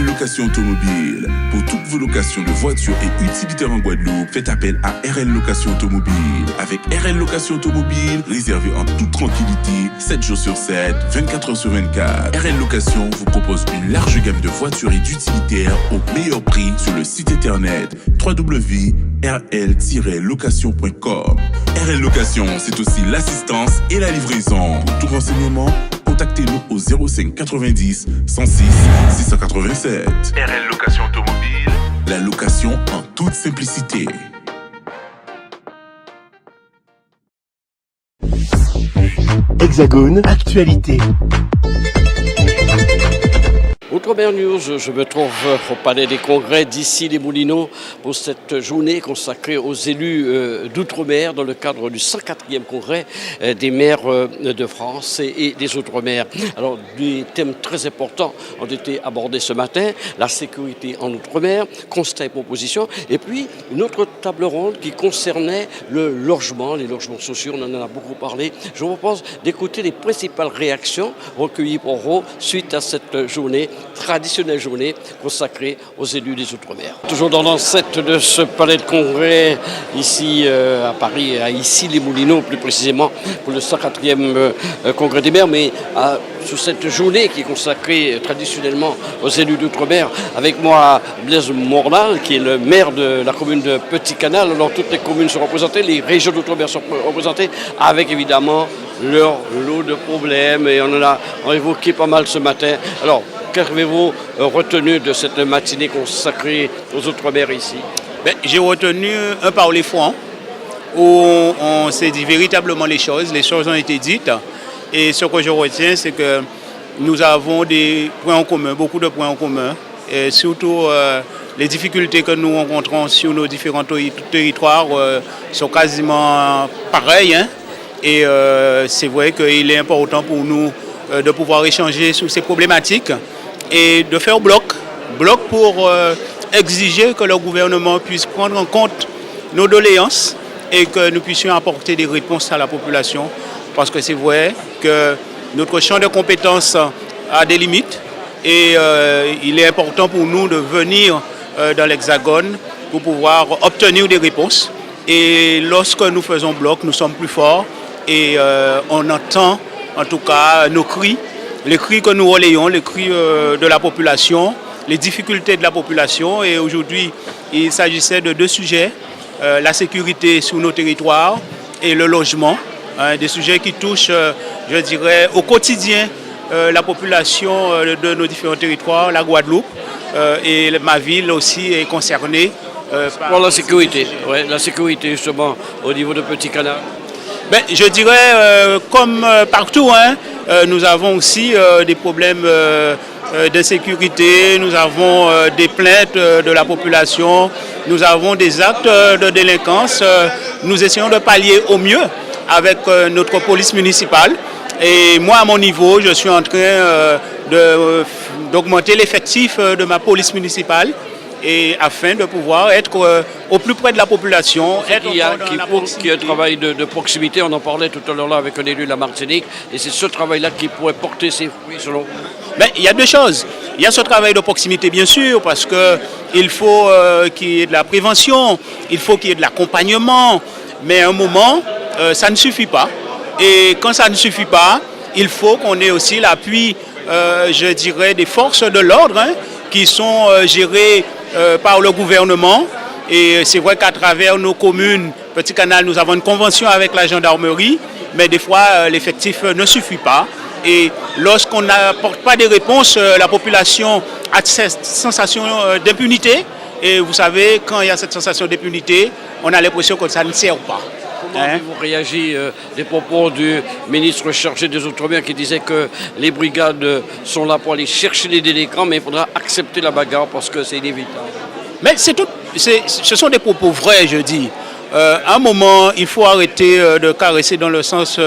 RL Location Automobile. Pour toutes vos locations de voitures et utilitaires en Guadeloupe, faites appel à RL Location Automobile. Avec RL Location Automobile, réservez en toute tranquillité, 7 jours sur 7, 24 heures sur 24. RL Location vous propose une large gamme de voitures et d'utilitaires au meilleur prix sur le site internet www.rl-location.com. RL Location, c'est aussi l'assistance et la livraison. Pour tout renseignement, contactez-nous au 05 90 106 687. RL Location Automobile, la location en toute simplicité. Hexagone, actualité. Outre-mer News, je me trouve au Palais des Congrès d'Issy-les-Moulineaux pour cette journée consacrée aux élus d'Outre-mer dans le cadre du 104e Congrès des maires de France et des Outre-mer. Alors, des thèmes très importants ont été abordés ce matin, la sécurité en Outre-mer, constats et propositions, et puis une autre table ronde qui concernait le logement, les logements sociaux, on en a beaucoup parlé. Je vous propose d'écouter les principales réactions recueillies par vous suite à cette journée, traditionnelle journée consacrée aux élus des Outre-mer. Toujours dans l'enceinte de ce palais de congrès, ici à Paris, à Issy-les-Moulineaux plus précisément, pour le 104e congrès des maires, mais sur cette journée qui est consacrée traditionnellement aux élus d'Outre-mer, avec moi Blaise Mornal, qui est le maire de la commune de Petit-Canal. Alors toutes les communes sont représentées, les régions d'Outre-mer sont représentées, avec évidemment leur lot de problèmes, et on en a évoqué pas mal ce matin. Alors, qu'avez-vous retenu de cette matinée consacrée aux Outre-mer ici? J'ai retenu un parler franc où on s'est dit véritablement les choses ont été dites. Et ce que je retiens, c'est que nous avons des points en commun, beaucoup de points en commun, et surtout les difficultés que nous rencontrons sur nos différents territoires sont quasiment pareilles. Et c'est vrai qu'il est important pour nous de pouvoir échanger sur ces problématiques et de faire bloc pour exiger que le gouvernement puisse prendre en compte nos doléances et que nous puissions apporter des réponses à la population. Parce que c'est vrai que notre champ de compétences a des limites et il est important pour nous de venir dans l'Hexagone pour pouvoir obtenir des réponses. Et lorsque nous faisons bloc, nous sommes plus forts et on entend en tout cas nos cris, les cris que nous relayons, les cris de la population, les difficultés de la population. Et aujourd'hui, il s'agissait de deux sujets, la sécurité sur nos territoires et le logement, des sujets qui touchent, je dirais, au quotidien la population de nos différents territoires, la Guadeloupe, et ma ville aussi est concernée. Pour la sécurité, ouais, la sécurité justement au niveau de Petit-Canal. Je dirais, comme partout, nous avons aussi des problèmes d'insécurité, nous avons des plaintes de la population, nous avons des actes de délinquance. Nous essayons de pallier au mieux avec notre police municipale. Et moi, à mon niveau, je suis en train d'augmenter l'effectif de ma police municipale, et afin de pouvoir être au plus près de la population. Il y a un travail de proximité, on en parlait tout à l'heure là avec un élu de la Martinique, et c'est ce travail-là qui pourrait porter ses fruits selon vous? Il y a deux choses. Il y a ce travail de proximité bien sûr, parce qu'il faut qu'il y ait de la prévention, il faut qu'il y ait de l'accompagnement, mais à un moment, ça ne suffit pas. Et quand ça ne suffit pas, il faut qu'on ait aussi l'appui, je dirais, des forces de l'ordre qui sont gérées par le gouvernement. Et c'est vrai qu'à travers nos communes, Petit-Canal, nous avons une convention avec la gendarmerie, mais des fois l'effectif ne suffit pas. Et lorsqu'on n'apporte pas des réponses, la population a cette sensation d'impunité. Et vous savez, quand il y a cette sensation d'impunité, on a l'impression que ça ne sert pas. Comment avez-vous réagi des propos du ministre chargé des Outre-mer qui disait que les brigades sont là pour aller chercher les délinquants, mais il faudra accepter la bagarre parce que c'est inévitable? Mais ce sont des propos vrais, je dis. À un moment, il faut arrêter de caresser dans le sens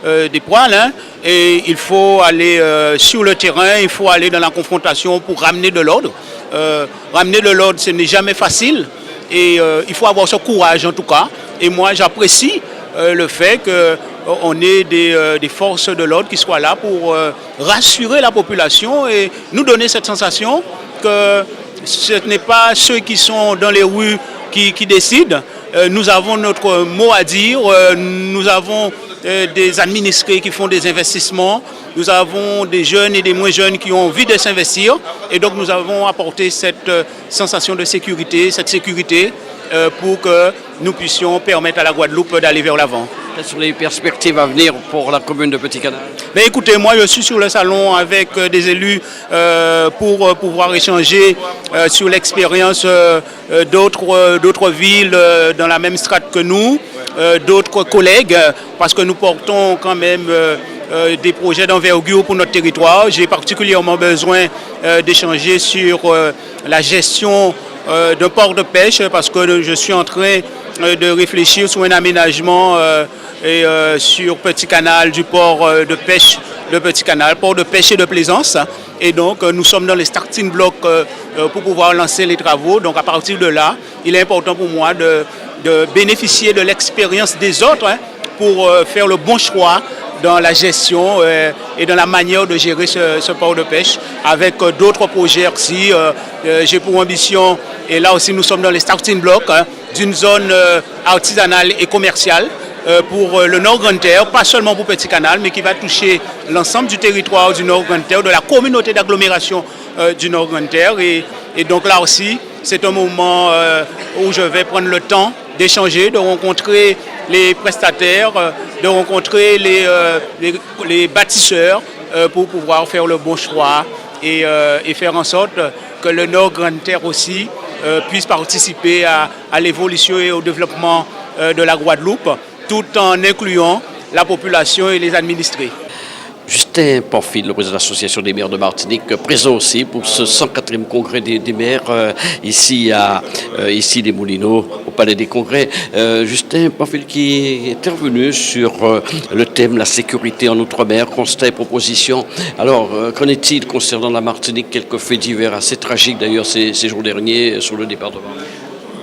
des poils, et il faut aller sur le terrain, il faut aller dans la confrontation pour ramener de l'ordre. Ramener de l'ordre, ce n'est jamais facile, et il faut avoir ce courage en tout cas. Et moi, j'apprécie le fait qu'on ait des forces de l'ordre qui soient là pour rassurer la population et nous donner cette sensation que ce n'est pas ceux qui sont dans les rues qui décident. Nous avons notre mot à dire, nous avons des administrés qui font des investissements, nous avons des jeunes et des moins jeunes qui ont envie de s'investir et donc nous avons apporté cette sensation de sécurité, cette sécurité pour que nous puissions permettre à la Guadeloupe d'aller vers l'avant. Quelles sont les perspectives à venir pour la commune de Petit-Canal? Ben écoutez, moi je suis sur le salon avec des élus pour pouvoir échanger sur l'expérience d'autres villes dans la même strate que nous, d'autres collègues, parce que nous portons quand même des projets d'envergure pour notre territoire. J'ai particulièrement besoin d'échanger sur la gestion d'un port de pêche parce que je suis en train de réfléchir sur un aménagement sur Petit Canal du port de pêche de Petit Canal, port de pêche et de plaisance. Et donc nous sommes dans les starting blocks pour pouvoir lancer les travaux. Donc à partir de là, il est important pour moi de bénéficier de l'expérience des autres pour faire le bon choix dans la gestion et dans la manière de gérer ce port de pêche avec d'autres projets aussi. J'ai pour ambition, et là aussi nous sommes dans les starting blocks, d'une zone artisanale et commerciale pour le Nord Grande Terre, pas seulement pour Petit Canal, mais qui va toucher l'ensemble du territoire du Nord Grande Terre, de la communauté d'agglomération du Nord Grande Terre. Et donc là aussi, c'est un moment où je vais prendre le temps d'échanger, de rencontrer les prestataires, de rencontrer les bâtisseurs pour pouvoir faire le bon choix et faire en sorte que le Nord Grande Terre aussi puisse participer à l'évolution et au développement de la Guadeloupe, tout en incluant la population et les administrés. Justin Pamphile, le président de l'Association des maires de Martinique, présent aussi pour ce 104e congrès des maires ici les Moulineaux, au Palais des Congrès. Justin Pamphile qui est intervenu sur le thème la sécurité en Outre-mer, constat et propositions. Alors, qu'en est-il concernant la Martinique? Quelques faits divers assez tragiques d'ailleurs ces jours derniers sur le département.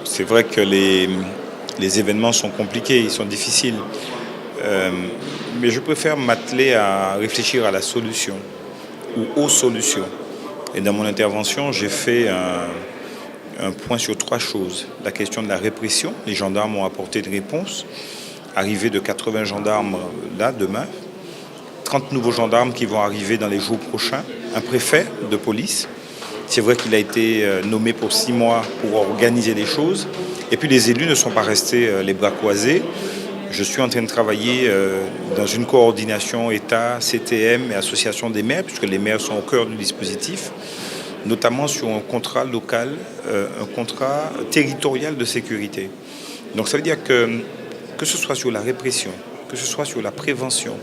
C'est vrai que les événements sont compliqués, ils sont difficiles. Mais je préfère m'atteler à réfléchir à la solution ou aux solutions. Et dans mon intervention, j'ai fait un point sur 3 choses. La question de la répression, les gendarmes ont apporté des réponses. Arrivée de 80 gendarmes là, demain. 30 nouveaux gendarmes qui vont arriver dans les jours prochains. Un préfet de police. C'est vrai qu'il a été nommé pour 6 mois pour organiser les choses. Et puis les élus ne sont pas restés les bras croisés. Je suis en train de travailler dans une coordination État, CTM et Association des maires, puisque les maires sont au cœur du dispositif, notamment sur un contrat local, un contrat territorial de sécurité. Donc ça veut dire que ce soit sur la répression, que ce soit sur la prévention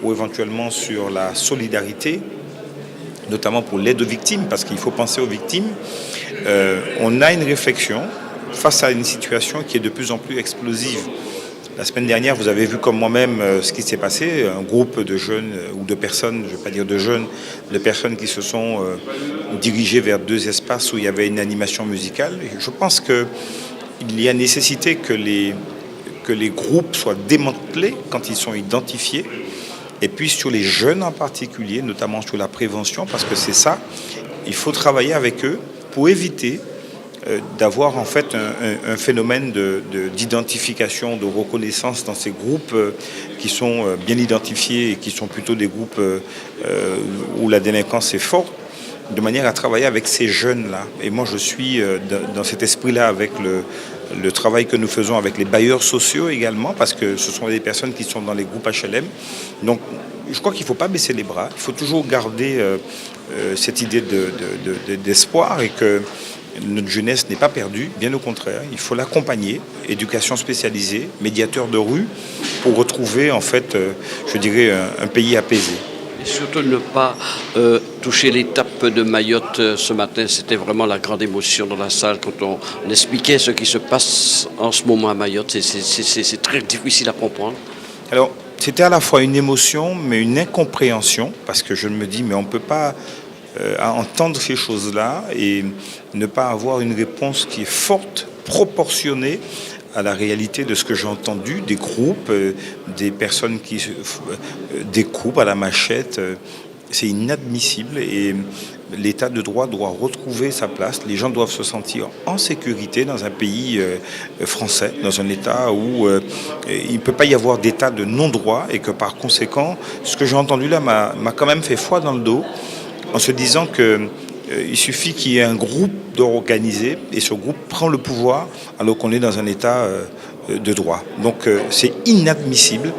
ou éventuellement sur la solidarité, notamment pour l'aide aux victimes, parce qu'il faut penser aux victimes, on a une réflexion face à une situation qui est de plus en plus explosive. La semaine dernière, vous avez vu comme moi-même ce qui s'est passé. Un groupe de jeunes ou de personnes, je ne vais pas dire de jeunes, de personnes qui se sont dirigées vers 2 espaces où il y avait une animation musicale. Et je pense qu'il y a nécessité que les groupes soient démantelés quand ils sont identifiés. Et puis sur les jeunes en particulier, notamment sur la prévention, parce que c'est ça, il faut travailler avec eux pour éviter d'avoir en fait un phénomène d'identification, de reconnaissance dans ces groupes qui sont bien identifiés et qui sont plutôt des groupes où la délinquance est forte, de manière à travailler avec ces jeunes-là. Et moi je suis dans cet esprit-là avec le travail que nous faisons avec les bailleurs sociaux également, parce que ce sont des personnes qui sont dans les groupes HLM. Donc je crois qu'il ne faut pas baisser les bras, il faut toujours garder cette idée d'espoir et que notre jeunesse n'est pas perdue, bien au contraire, il faut l'accompagner, éducation spécialisée, médiateur de rue, pour retrouver en fait, je dirais, un pays apaisé. Et surtout ne pas toucher l'étape de Mayotte ce matin, c'était vraiment la grande émotion dans la salle quand on expliquait ce qui se passe en ce moment à Mayotte, c'est très difficile à comprendre. Alors, c'était à la fois une émotion, mais une incompréhension, parce que je me dis, mais on ne peut pas à entendre ces choses-là et ne pas avoir une réponse qui est forte, proportionnée à la réalité de ce que j'ai entendu, des groupes, des personnes qui découpent à la machette. C'est inadmissible et L'état de droit doit retrouver sa place. Les gens doivent se sentir en sécurité dans un pays français, dans un État où il ne peut pas y avoir d'état de non-droit et que par conséquent, ce que j'ai entendu là m'a quand même fait froid dans le dos en se disant qu'il suffit qu'il y ait un groupe d'organisés et ce groupe prend le pouvoir alors qu'on est dans un État de droit. Donc c'est inadmissible.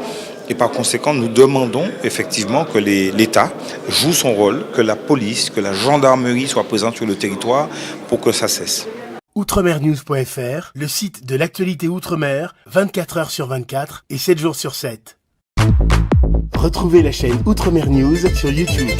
Et par conséquent, nous demandons effectivement que l'État joue son rôle, que la police, que la gendarmerie soit présente sur le territoire pour que ça cesse. Outremernews.fr, le site de l'actualité Outre-mer, 24 heures sur 24 et 7 jours sur 7. Retrouvez la chaîne Outremer News sur YouTube.